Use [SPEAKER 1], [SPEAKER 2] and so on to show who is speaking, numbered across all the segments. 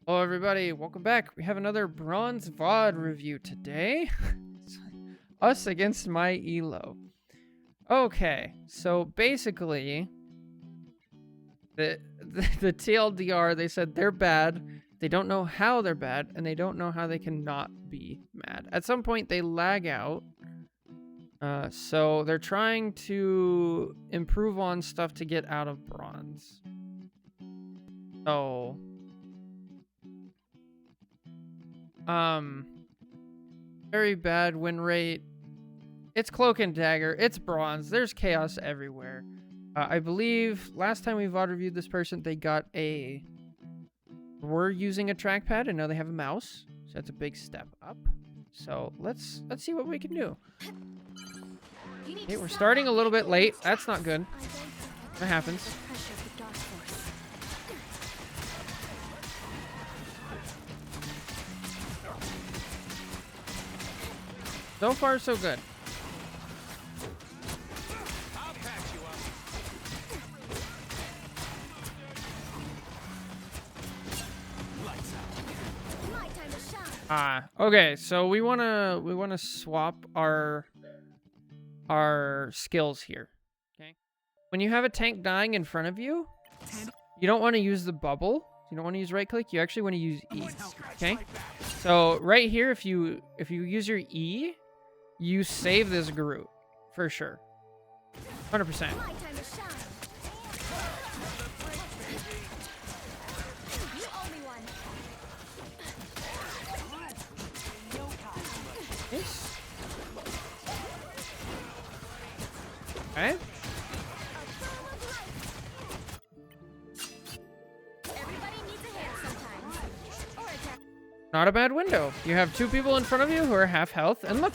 [SPEAKER 1] Hello everybody, welcome back. We have another Bronze VOD review today. Us against my Elo. Okay, so basically, the TLDR, they said they're bad, they don't know how they're bad, and they don't know how they can not be mad. At some point, they lag out, so they're trying to improve on stuff to get out of Bronze. So... very bad win rate. It's Cloak and Dagger. It's Bronze. There's chaos everywhere. I believe last time we VOD reviewed this person, they got were using a trackpad, and now they have a mouse. So that's a big step up. So let's see what we can do. Okay, we're starting a little bit late. That's not good. That happens. So far, so good. Okay, so we wanna swap our skills here. Okay. When you have a tank dying in front of you, you don't want to use the bubble. You don't want to use right click. You actually want to use E. Okay. So right here, if you use your E, you save this Groot, for sure. 100%. Yes. Okay. Not a bad window. You have two people in front of you who are half health, and look,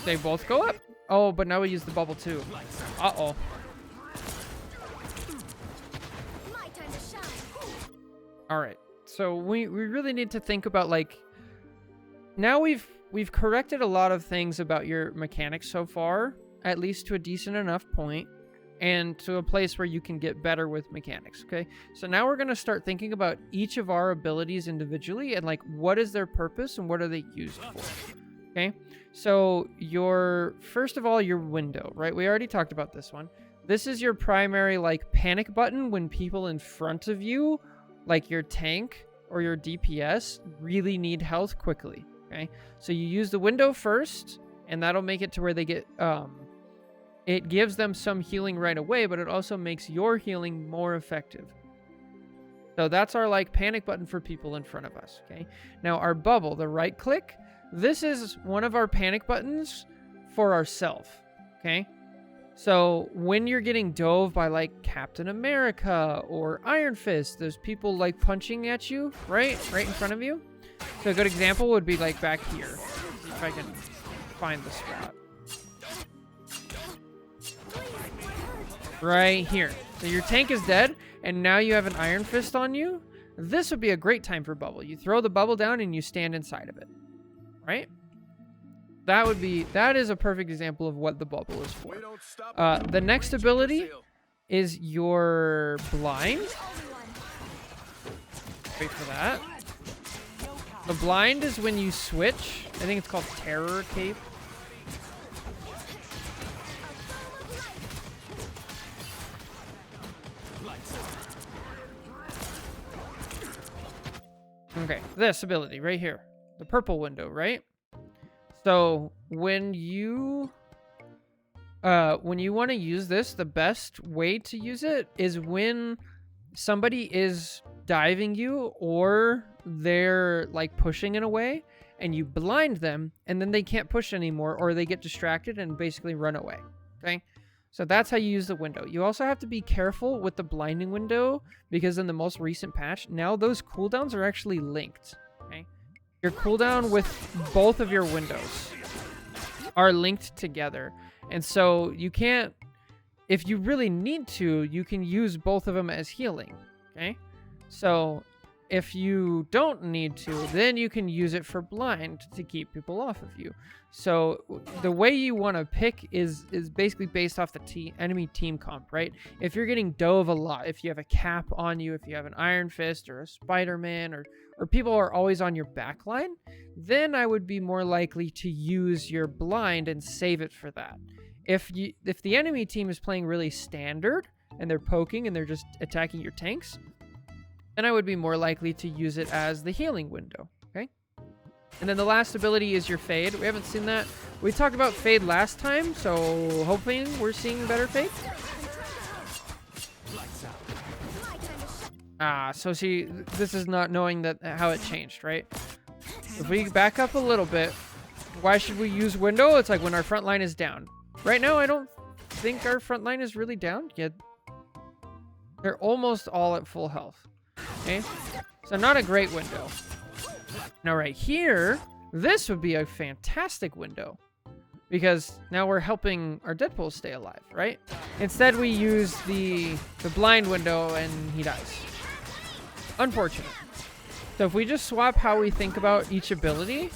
[SPEAKER 1] they both go up. Oh, but now we use the bubble too. Uh-oh. All right. So we really need to think about, like, now we've corrected a lot of things about your mechanics so far, at least to a decent enough point, and to a place where you can get better with mechanics, okay? So now we're going to start thinking about each of our abilities individually and, like, what is their purpose and what are they used for, okay? So first of all, your window, right? We already talked about this one. This is your primary, like, panic button when people in front of you, like your tank or your DPS, really need health quickly, okay? So you use the window first, and that'll make it to where they get... it gives them some healing right away, but it also makes your healing more effective. So that's our, like, panic button for people in front of us, okay? Now, our bubble, the right click, this is one of our panic buttons for ourselves, okay? So when you're getting dove by, like, Captain America or Iron Fist, there's people, like, punching at you, right in front of you. So a good example would be, like, back here. If I can find the spot. Right here. So your tank is dead, and now you have an Iron Fist on you. This would be a great time for bubble. You throw the bubble down and you stand inside of it. Right? That is a perfect example of what the bubble is for. The next ability is your blind. Wait for that. The blind is when you switch. I think it's called Terror Cape. Okay, this ability right here. The purple window, right? So when you want to use this, the best way to use it is when somebody is diving you or they're, like, pushing in a way, and you blind them, and then they can't push anymore, or they get distracted and basically run away, okay? So that's how you use the window. You also have to be careful with the blinding window, because in the most recent patch, now those cooldowns are actually linked, okay? Your cooldown with both of your windows are linked together. And so you can't, if you really need to, you can use both of them as healing, okay? So If you don't need to, then you can use it for blind to keep people off of you. So the way you want to pick is basically based off the enemy team comp, right? If you're getting dove a lot, if you have a cap on you, if you have an Iron Fist or a Spider-Man, or people are always on your back line, then I would be more likely to use your blind and save it for that. If the enemy team is playing really standard and they're poking and they're just attacking your tanks, then I would be more likely to use it as the healing window, okay? And then the last ability is your fade. We haven't seen that. We talked about fade last time, so hoping we're seeing better fade. So see, this is not knowing that how it changed, right? If we back up a little bit, why should we use window? It's like when our front line is down. Right now, I don't think our front line is really down yet. They're almost all at full health. Okay, so not a great window. Now right here, this would be a fantastic window because now we're helping our Deadpool stay alive, right? Instead, we use the blind window and he dies. Unfortunate. So if we just swap how we think about each ability,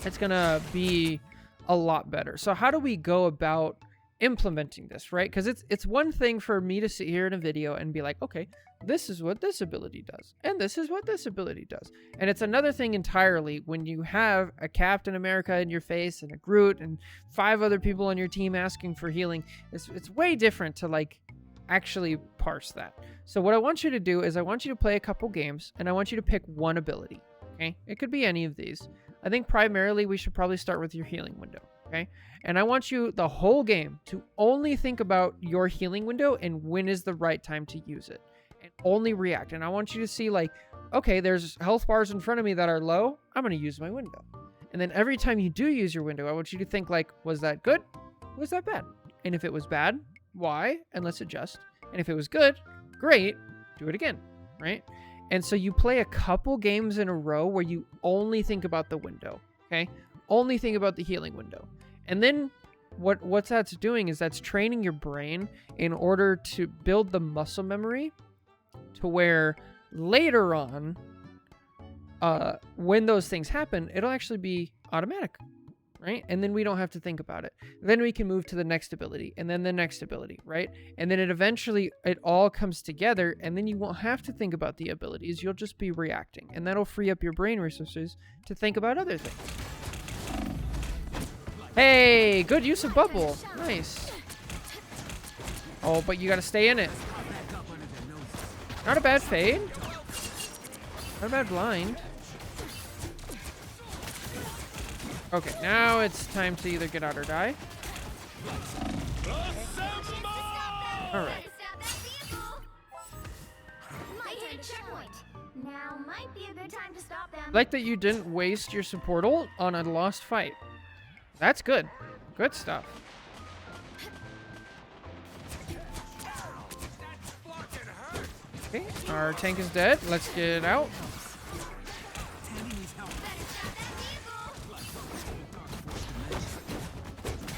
[SPEAKER 1] it's gonna be a lot better. So how do we go about implementing this, right? Because it's one thing for me to sit here in a video and be like, okay, this is what this ability does, and this is what this ability does. And it's another thing entirely when you have a Captain America in your face and a Groot and 5 other people on your team asking for healing. It's way different to like actually parse that. So what I want you to do is I want you to play a couple games and I want you to pick one ability, okay? It could be any of these. I think primarily we should probably start with your healing window, okay? And I want you the whole game to only think about your healing window and when is the right time to use it. And only react. And I want you to see like, okay, there's health bars in front of me that are low. I'm going to use my window. And then every time you do use your window, I want you to think like, was that good? Was that bad? And if it was bad, why? And let's adjust. And if it was good, great, do it again, right? And so you play a couple games in a row where you only think about the window, okay? Only think about the healing window. And then what that's doing is that's training your brain in order to build the muscle memory to where later on, when those things happen, it'll actually be automatic, right? And then we don't have to think about it. Then we can move to the next ability and then the next ability, right? And then it all comes together and then you won't have to think about the abilities. You'll just be reacting and that'll free up your brain resources to think about other things. Hey, good use of bubble. Nice. Oh, but you gotta stay in it. Not a bad fade. Not a bad blind. Okay, now it's time to either get out or die. Alright. I like that you didn't waste your support ult on a lost fight. That's good. Good stuff. Okay, our tank is dead. Let's get it out.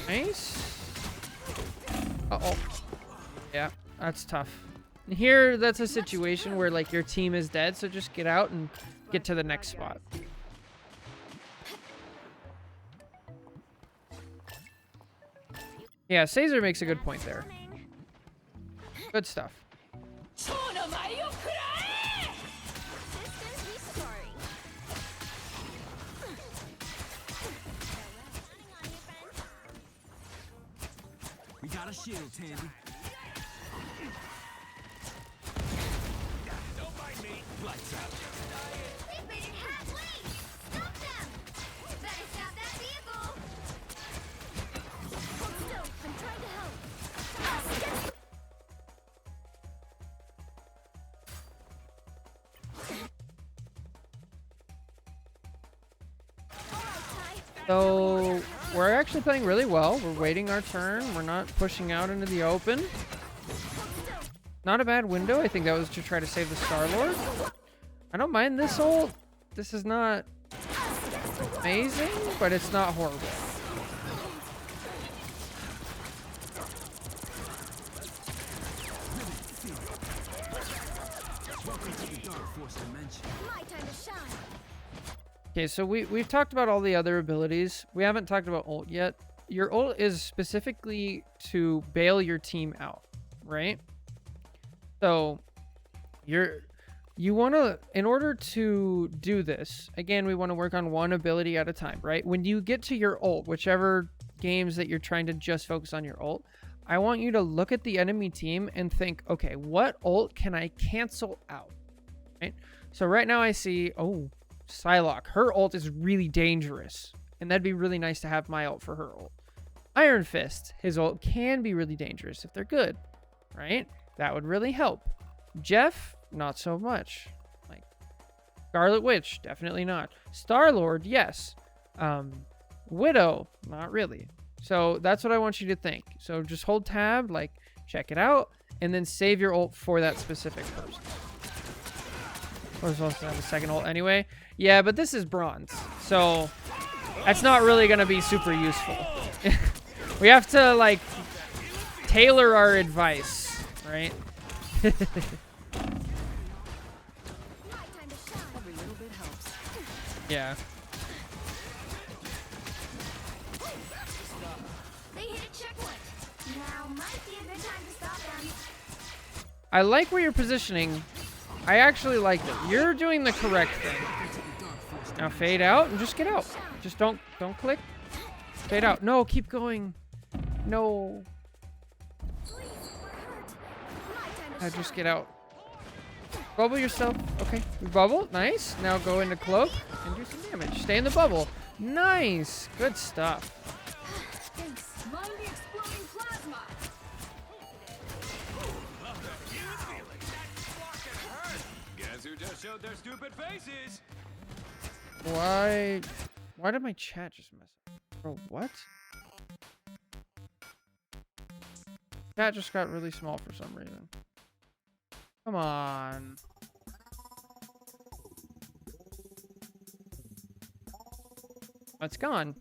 [SPEAKER 1] Nice. Uh-oh. Yeah, that's tough. And here, that's a situation where, like, your team is dead, so just get out and get to the next spot. Yeah, Caesar makes a good point there. Good stuff.
[SPEAKER 2] We got a shield, Tandy. Don't mind me. Lights out. They've made it halfway. Stop them. Better stop that vehicle. Hold still. I'm trying to help.
[SPEAKER 1] So we're actually playing really well. We're waiting our turn. We're not pushing out into the open. Not a bad window. I think that was to try to save the Star-Lord. I don't mind this ult. This is not amazing, but it's not horrible. Welcome to the Dark Force dimension.
[SPEAKER 2] My time to shine.
[SPEAKER 1] Okay, so we've talked about all the other abilities. We haven't talked about ult yet. Your ult is specifically to bail your team out, right? So you want to, in order to do this, again, we want to work on one ability at a time, right? When you get to your ult, whichever games that you're trying to just focus on your ult, I want you to look at the enemy team and think, okay, what ult can I cancel out, right? So right now I see, oh, Psylocke, her ult is really dangerous, and that'd be really nice to have my ult for her ult. Iron Fist, his ult can be really dangerous if they're good, right? That would really help. Jeff, not so much. Like Scarlet Witch, definitely not. Star-Lord, yes. Widow, not really. So that's what I want you to think. So just hold tab, like check it out, and then save your ult for that specific person. We're supposed to have a second ult anyway. Yeah, but this is bronze, so that's not really going to be super useful. We have to, like, tailor our advice, right?
[SPEAKER 2] My time to shine.
[SPEAKER 3] Every little bit helps.
[SPEAKER 1] Yeah.
[SPEAKER 2] They hit a checkpoint. Now might be a good time to stop them.
[SPEAKER 1] I like where you're positioning. I actually like it. You're doing the correct thing. Now fade out and just get out. Just don't click. Fade out. No, keep going. No.
[SPEAKER 2] Please, we're hurt. My time to
[SPEAKER 1] Just
[SPEAKER 2] shine.
[SPEAKER 1] get out. Bubble yourself. Okay. We bubble. Nice. Now go into cloak and do some damage. Stay in the bubble. Nice. Good stuff.
[SPEAKER 2] Thanks. Mind the exploding plasma.
[SPEAKER 4] Guess who just showed their stupid faces?
[SPEAKER 1] Why did my chat just mess up? Bro, what? Chat just got really small for some reason. Come on. Oh, it's gone.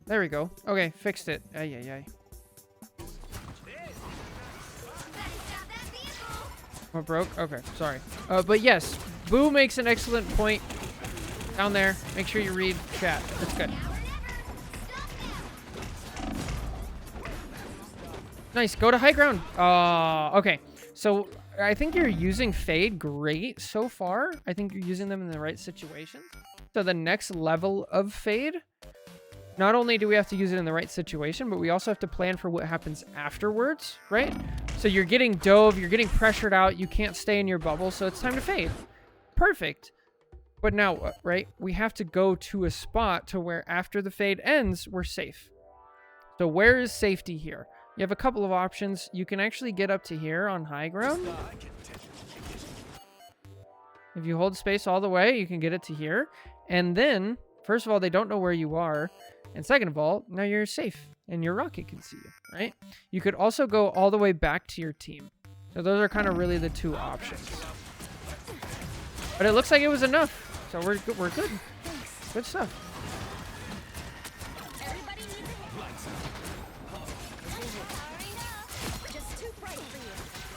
[SPEAKER 1] There we go. Okay, fixed it. Ay, ay, ay.
[SPEAKER 2] Better stop that vehicle.
[SPEAKER 1] What broke? Okay, sorry. But yes, Boo makes an excellent point down there. Make sure you read chat. That's good.
[SPEAKER 2] Now or never. Stop them.
[SPEAKER 1] Nice. Go to high ground. Okay. So I think you're using Fade great so far. I think you're using them in the right situations. So the next level of Fade, not only do we have to use it in the right situation, but we also have to plan for what happens afterwards, right? So you're getting dove, you're getting pressured out, you can't stay in your bubble, so it's time to fade. Perfect. But now, right, we have to go to a spot to where after the fade ends, we're safe. So where is safety here? You have a couple of options. You can actually get up to here on high ground. If you hold space all the way, you can get it to here. And then, first of all, they don't know where you are. And second of all, now you're safe and your rocket can see you, right? You could also go all the way back to your team. So those are kind of really the two options. But it looks like it was enough. So we're good. Good stuff.
[SPEAKER 2] Everybody needs a hit. Sorry, no. Just too bright for you.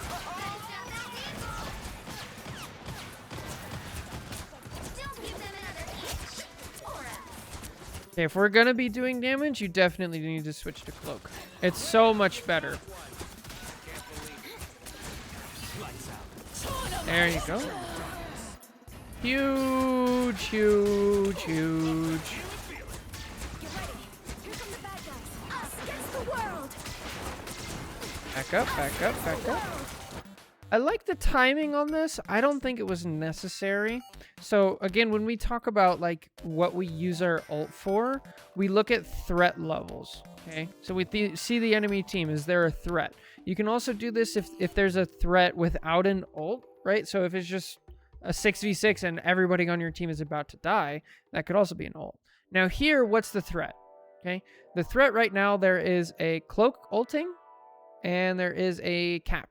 [SPEAKER 2] Better stop that vehicle. Don't give them another inch. Or else.
[SPEAKER 1] Okay, if we're gonna be doing damage, you definitely need to switch to cloak. It's so much better. There you go. Huge, huge, huge.
[SPEAKER 2] Get ready. Here come the bad guys. Us against the world.
[SPEAKER 1] Back up, back up, back up. I like the timing on this. I don't think it was necessary. So again, when we talk about like what we use our ult for, we look at threat levels. Okay, so we see the enemy team. Is there a threat? You can also do this if there's a threat without an ult, right? So if it's just a 6v6 and everybody on your team is about to die, that could also be an ult. Now here, what's the threat? Okay, the threat right now, there is a cloak ulting and there is a cap.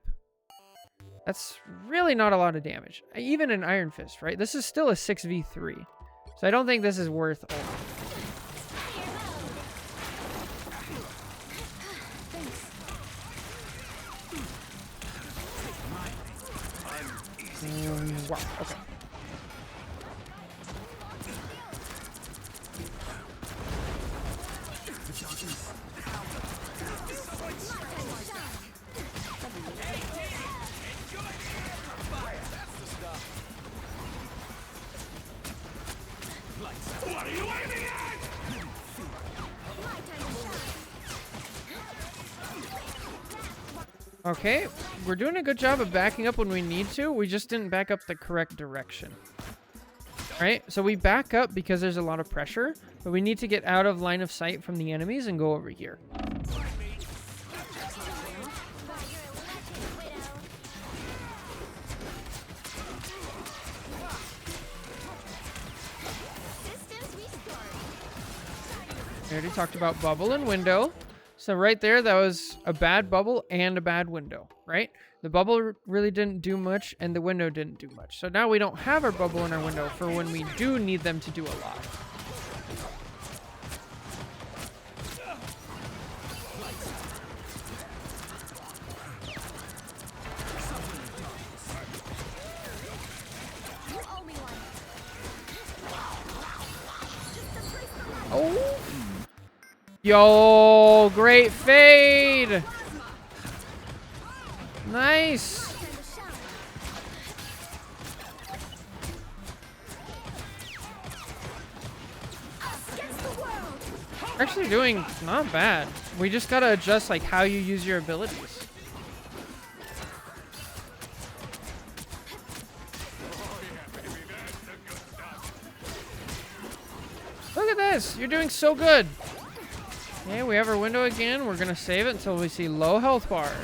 [SPEAKER 1] That's really not a lot of damage. Even an Iron Fist, right? This is still a 6v3. So I don't think this is worth ulting. Wow. Okay.
[SPEAKER 4] What are you aiming at?
[SPEAKER 1] Okay, we're doing a good job of backing up when we need to. We just didn't back up the correct direction. Right? So we back up because there's a lot of pressure, but we need to get out of line of sight from the enemies and go over here. I already talked about bubble and window. So right there, that was a bad bubble and a bad window, right? The bubble really didn't do much and the window didn't do much. So now we don't have our bubble and our window for when we do need them to do a lot. Oh! Yo, great fade! Nice! Actually doing not bad. We just gotta adjust like how you use your abilities. Look at this! You're doing so good! Okay, we have our window again. We're gonna save it until we see low health bars.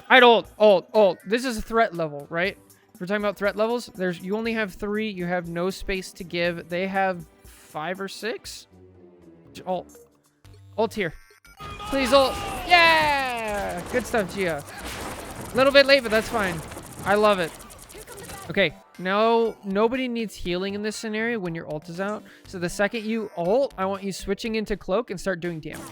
[SPEAKER 1] I'd ult. This is a threat level, right? If we're talking about threat levels, you only have 3. You have no space to give. They have 5 or 6. Ult. Ult here. Please ult. Yeah! Good stuff, Gia. A little bit late, but that's fine. I love it. Okay, now nobody needs healing in this scenario when your ult is out. So the second you ult, I want you switching into cloak and start doing damage.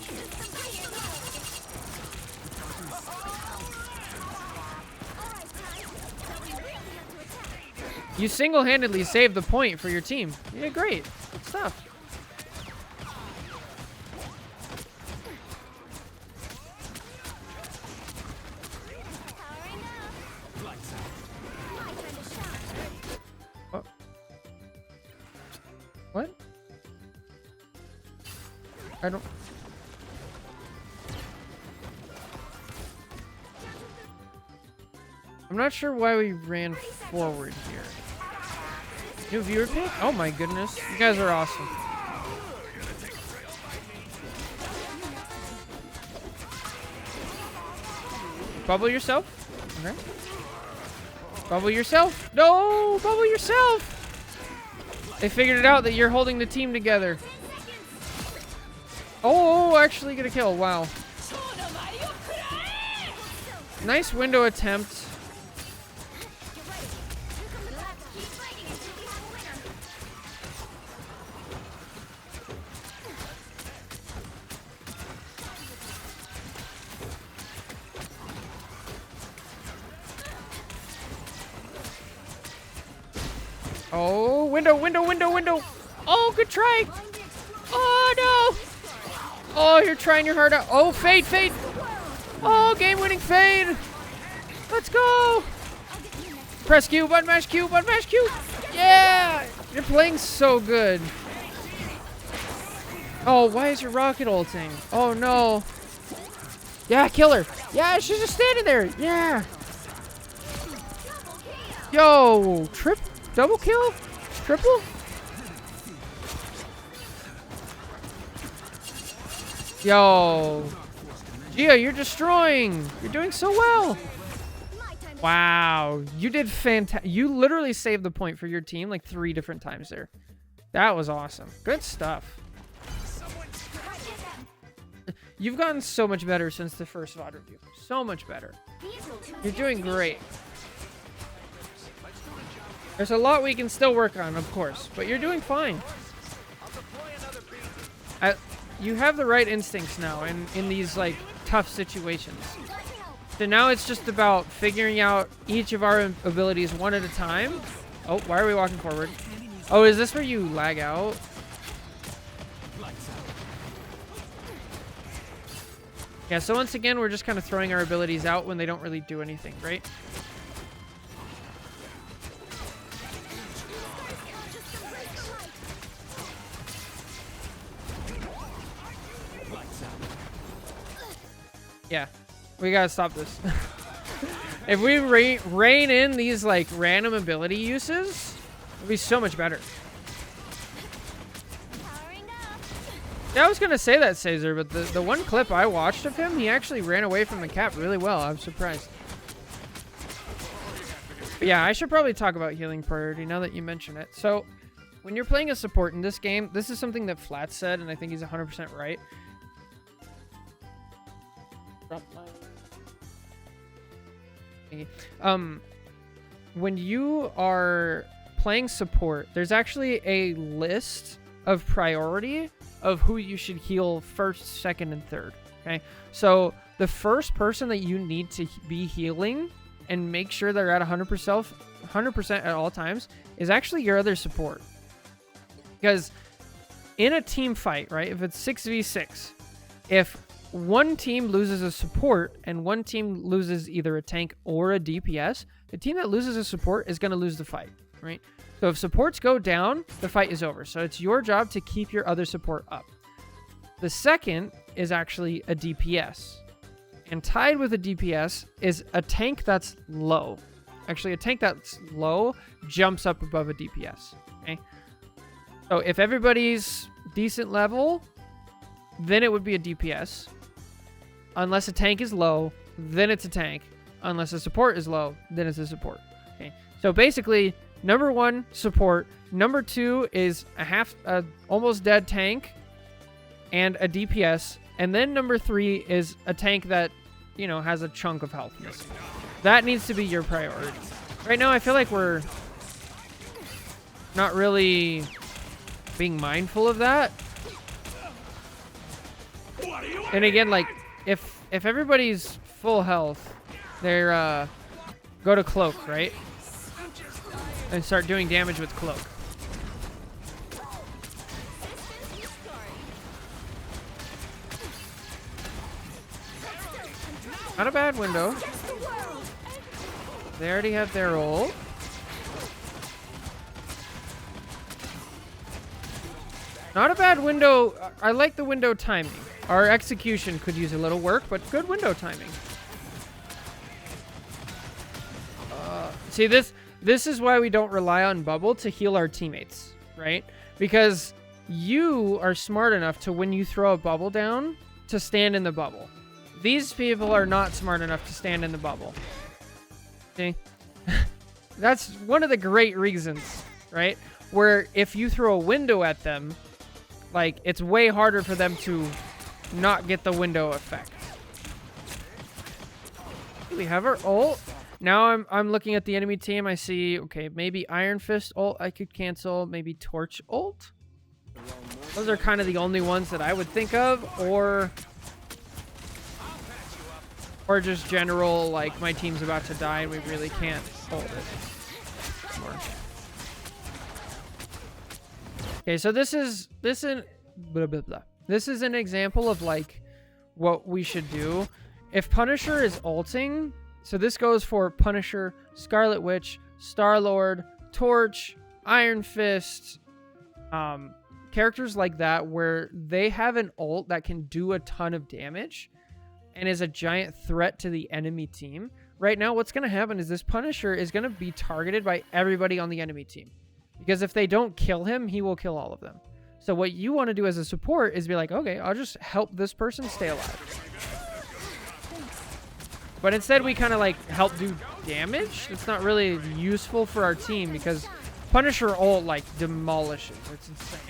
[SPEAKER 1] You single-handedly saved the point for your team. You did great. Good stuff. What? I don't... I'm not sure why we ran forward here. New viewer pick? Oh my goodness. You guys are awesome. Bubble yourself. Okay. Bubble yourself. No! Bubble yourself! They figured it out that you're holding the team together. Oh, actually get a kill. Wow. Nice window attempt. Oh, window. Oh, good try. Oh, no. Oh, you're trying your heart out. Oh, fade. Oh, game-winning fade. Let's go. Press Q, button mash Q. Yeah. You're playing so good. Oh, why is your rocket ulting? Oh, no. Yeah, kill her. Yeah, she's just standing there. Yeah. Yo, double kill? Triple? Yo. Gia, you're destroying. You're doing so well. Wow. You did fantastic. You literally saved the point for your team like 3 different times there. That was awesome. Good stuff. You've gotten so much better since the first VOD review. So much better. You're doing great. There's a lot we can still work on, of course, but you're doing fine. You have the right instincts now in these, like, tough situations. So now it's just about figuring out each of our abilities one at a time. Oh, why are we walking forward? Oh, is this where you lag out? Yeah, so once again, we're just kind of throwing our abilities out when they don't really do anything, right? Yeah, we gotta stop this. If we rein in these like random ability uses, it'd be so much better.
[SPEAKER 2] Powering up.
[SPEAKER 1] Yeah, I was gonna say that, Caesar, but the one clip I watched of him, he actually ran away from the cap really well. I was surprised. But yeah, I should probably talk about healing priority now that you mention it. So, when you're playing a support in this game, this is something that Flat said, and I think he's 100% right. When you are playing support, there's actually a list of priority of who you should heal first, second, and third. Okay, so the first person that you need to be healing and make sure they're at 100% at all times is actually your other support. Because in a team fight, right, if it's 6v6, if one team loses a support and one team loses either a tank or a DPS, the team that loses a support is going to lose the fight, right? So if supports go down, the fight is over. So it's your job to keep your other support up. The second is actually a DPS. And tied with a DPS is a tank that's low. Actually, a tank that's low jumps up above a DPS, okay? So if everybody's decent level, then it would be a DPS. Unless a tank is low, then it's a tank. Unless a support is low, then it's a support. Okay. So basically, number one, support. Number two is a almost dead tank and a DPS. And then number three is a tank that, you know, has a chunk of health missing. That needs to be your priority. Right now, I feel like we're not really being mindful of that. And again, like, if everybody's full health, they're go to cloak, right? And start doing damage with cloak. Not a bad window. They already have their ult. Not a bad window. I like the window timing. Our execution could use a little work, but good window timing. See, this is why we don't rely on bubble to heal our teammates, right? Because you are smart enough to, when you throw a bubble down, to stand in the bubble. These people are not smart enough to stand in the bubble. See? That's one of the great reasons, right? Where if you throw a window at them, like, it's way harder for them to not get the window effect. We have our ult. Now I'm looking at the enemy team. I see, okay, maybe Iron Fist ult I could cancel. Maybe Torch ult. Those are kind of the only ones that I would think of. Or just general, like, my team's about to die and we really can't hold it. More. Okay, so this is an example of, like, what we should do. If Punisher is ulting, so this goes for Punisher, Scarlet Witch, Star-Lord, Torch, Iron Fist, characters like that where they have an ult that can do a ton of damage and is a giant threat to the enemy team. Right now, what's going to happen is this Punisher is going to be targeted by everybody on the enemy team. Because if they don't kill him, he will kill all of them. So what you want to do as a support is be like, okay, I'll just help this person stay alive. But instead, we kind of, like, help do damage. It's not really useful for our team because Punisher ult, like, demolishes. It's insane.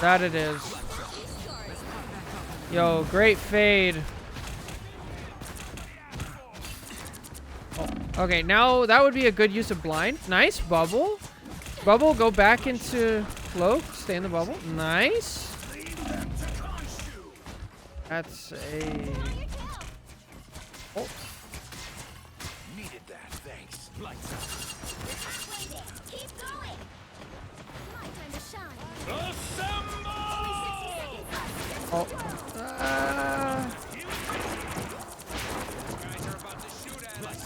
[SPEAKER 1] That it is. Yo, great fade. Oh, okay, now that would be a good use of blind. Nice bubble. Bubble, go back into cloak. Stay in the bubble. Nice. That's a... Oh.
[SPEAKER 4] Needed that, thanks. Lights out.
[SPEAKER 2] Halfway there. Keep going. My time to shine.
[SPEAKER 4] Assemble!
[SPEAKER 1] Oh.
[SPEAKER 4] Guys are about to shoot at us.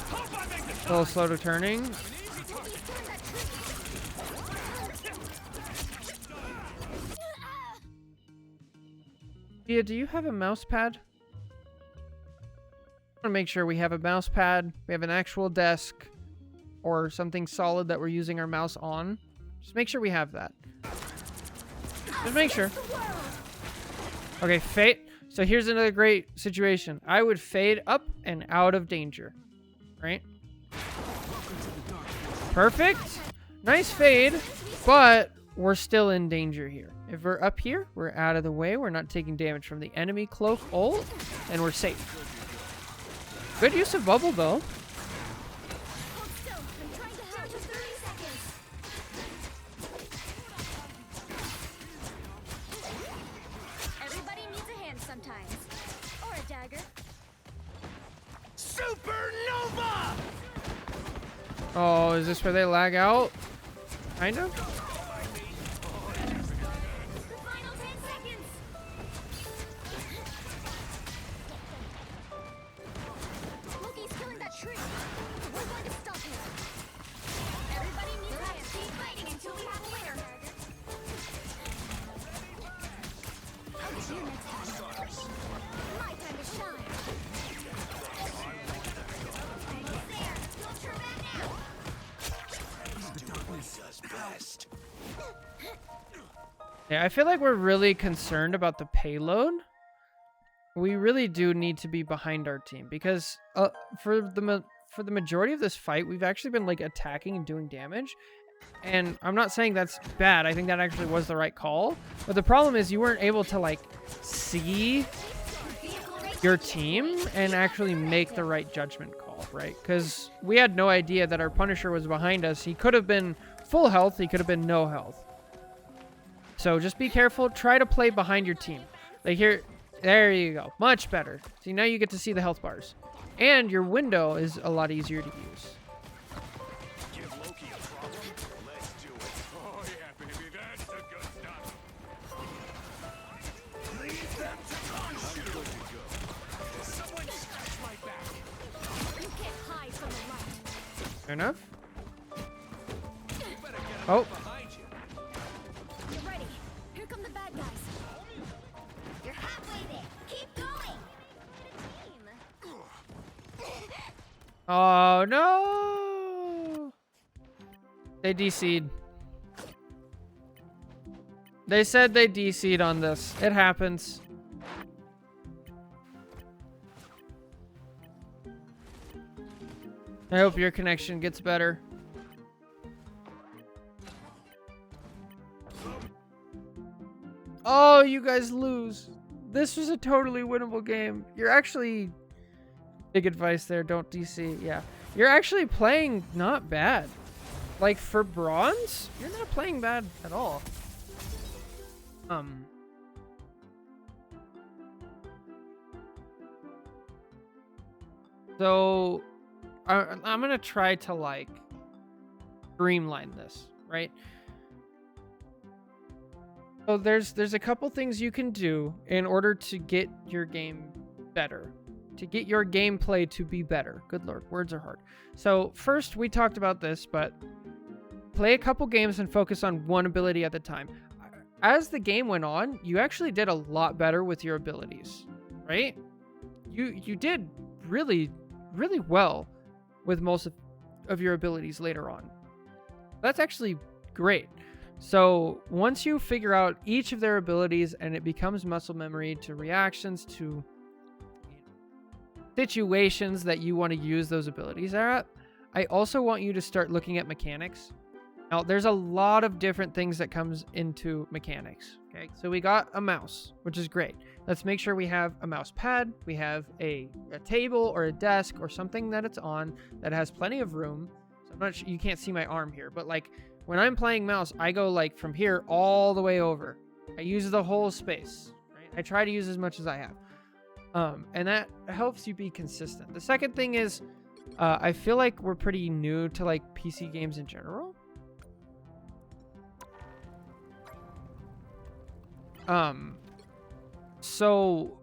[SPEAKER 4] Hope I make the
[SPEAKER 1] A little slow to turning. Dia, do you have a mouse pad? I want to make sure we have a mouse pad, we have an actual desk, or something solid that we're using our mouse on. Just make sure we have that. Just make sure. Okay, fade. So here's another great situation. I would fade up and out of danger. Right? Perfect. Nice fade, but we're still in danger here. If we're up here, we're out of the way. We're not taking damage from the enemy cloak ult, and we're safe. Good use of bubble, though.
[SPEAKER 2] Hold still. I'm trying to help. Just 30 seconds. Everybody needs a hand sometimes. Or a dagger.
[SPEAKER 4] Supernova!
[SPEAKER 1] Oh, is this where they lag out? Kind of?
[SPEAKER 2] The final 10 seconds. Loki's killing that tree. We're going to stop him. Everybody needs a hand. Keep fighting until we have a winner. I'll get you next time. My time to shine. Almost there. Don't turn back now.
[SPEAKER 4] Best.
[SPEAKER 1] Yeah, I feel like we're really concerned about the payload. We really do need to be behind our team because for the majority of this fight, we've actually been like attacking and doing damage. And I'm not saying that's bad. I think that actually was the right call. But the problem is you weren't able to like see your team and actually make the right judgment call, right? Because we had no idea that our Punisher was behind us. He could have been full health. He could have been no health. So just be careful. Try to play behind your team. Like here, there you go. Much better. See, now you get to see the health bars. And your window is a lot easier to use.
[SPEAKER 4] Give Loki a problem? Let's do it. Oh yeah, baby, that's the good stuff. Leave them to consume. Someone scratch my back.
[SPEAKER 2] You can't hide from the light.
[SPEAKER 1] Fair enough.
[SPEAKER 4] You better get
[SPEAKER 1] Oh.
[SPEAKER 4] behind you.
[SPEAKER 2] Get ready. Here come the bad guys. You're halfway there. Keep going.
[SPEAKER 1] Oh, no. They DC'd. They said they DC'd on this. It happens. I hope your connection gets better. Oh, you guys lose. This was a totally winnable game. You're actually... Big advice there, don't DC. Yeah. You're actually playing not bad. Like, for bronze, you're not playing bad at all. So, I'm gonna try to, like, streamline this, right? So there's a couple things you can do in order to get your game better. To get your gameplay to be better. Good lord, words are hard. So first, we talked about this, but play a couple games and focus on one ability at a time. As the game went on, you actually did a lot better with your abilities, right? You did really, really well with most of your abilities later on. That's actually great. So once you figure out each of their abilities and it becomes muscle memory to reactions to situations that you want to use those abilities at, I also want you to start looking at mechanics. Now, there's a lot of different things that comes into mechanics. Okay, so we got a mouse, which is great. Let's make sure we have a mouse pad, we have a table or a desk or something that it's on that has plenty of room. So I'm not sure, you can't see my arm here, but like when I'm playing mouse, I go like from here all the way over. I use the whole space, right? I try to use as much as I have. And that helps you be consistent. The second thing is, I feel like we're pretty new to like PC games in general. So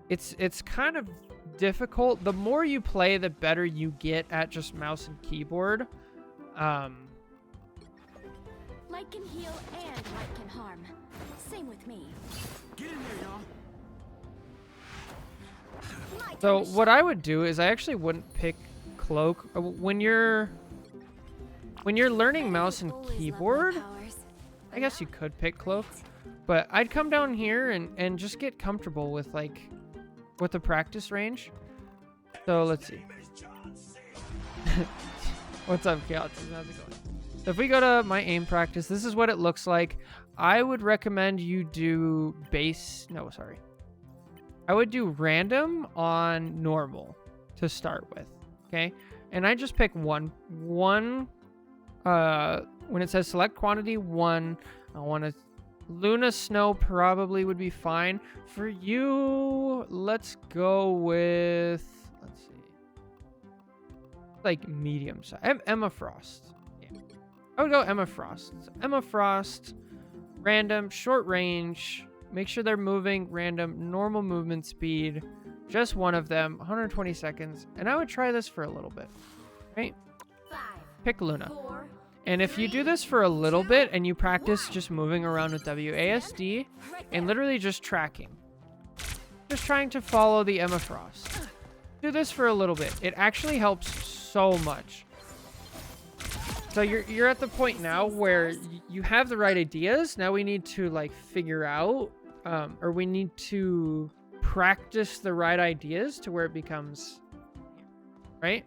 [SPEAKER 1] it's kind of difficult. The more you play, the better you get at just mouse and keyboard.
[SPEAKER 2] Light can heal and light can harm. Same with me.
[SPEAKER 4] Get in there, y'all.
[SPEAKER 2] My
[SPEAKER 1] So
[SPEAKER 2] turn to
[SPEAKER 1] what I would do is I actually wouldn't pick cloak when you're learning mouse and
[SPEAKER 2] Always love my
[SPEAKER 1] keyboard.
[SPEAKER 2] powers.
[SPEAKER 1] I guess you could pick cloak, but I'd come down here and just get comfortable with like with the practice range. So let's see. What's up, Chaos? How's it going? So if we go to my aim practice, this is what it looks like. I would recommend you do I would do random on normal to start with, okay? And I just pick one, when it says select quantity, 1, I want to, Luna Snow probably would be fine. For you, let's go with, let's see, like medium size, Emma Frost. Yeah. I would go Emma Frost. So Emma Frost, random, short range, make sure they're moving, random, normal movement speed, just one of them, 120 seconds. And I would try this for a little bit, right?
[SPEAKER 2] 5,
[SPEAKER 1] Pick Luna.
[SPEAKER 2] 4,
[SPEAKER 1] And if you do this for a little bit and you practice just moving around with WASD and literally just tracking, just trying to follow the Emma Frost, do this for a little bit. It actually helps so much. So you're at the point now where you have the right ideas. Now we need to like figure out, or we need to practice the right ideas to where it becomes, right?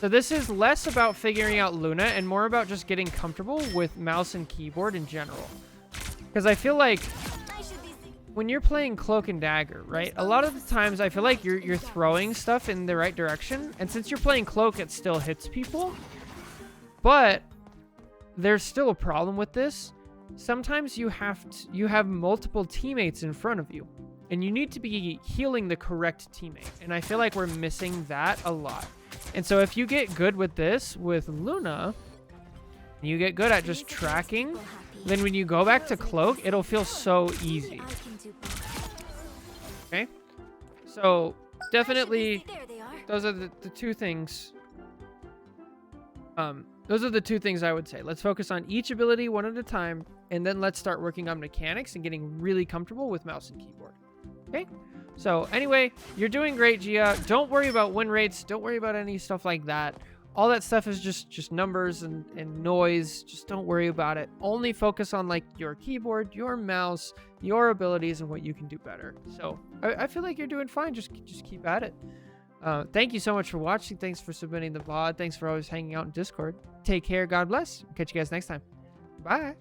[SPEAKER 1] So this is less about figuring out Luna and more about just getting comfortable with mouse and keyboard in general. Because I feel like
[SPEAKER 2] I should be singing.
[SPEAKER 1] when you're playing Cloak and Dagger, right? A lot of the times I feel like you're throwing stuff in the right direction. And since you're playing Cloak, it still hits people. But there's still a problem with this. Sometimes you have multiple teammates in front of you. And you need to be healing the correct teammate. And I feel like we're missing that a lot. And so if you get good with this, with Luna, you get good at just tracking, then when you go back to Cloak, it'll feel so easy.
[SPEAKER 2] I can do both.
[SPEAKER 1] Okay? So definitely,
[SPEAKER 2] There they are.
[SPEAKER 1] those are the two things. Those are the two things I would say. Let's focus on each ability one at a time, and then let's start working on mechanics and getting really comfortable with mouse and keyboard. Okay? So anyway, you're doing great, Gia. Don't worry about win rates. Don't worry about any stuff like that. All that stuff is just numbers and noise. Just don't worry about it. Only focus on like your keyboard, your mouse, your abilities, and what you can do better. So I feel like you're doing fine. Just keep at it. Thank you so much for watching. Thanks for submitting the VOD. Thanks for always hanging out in Discord. Take care. God bless. Catch you guys next time. Bye.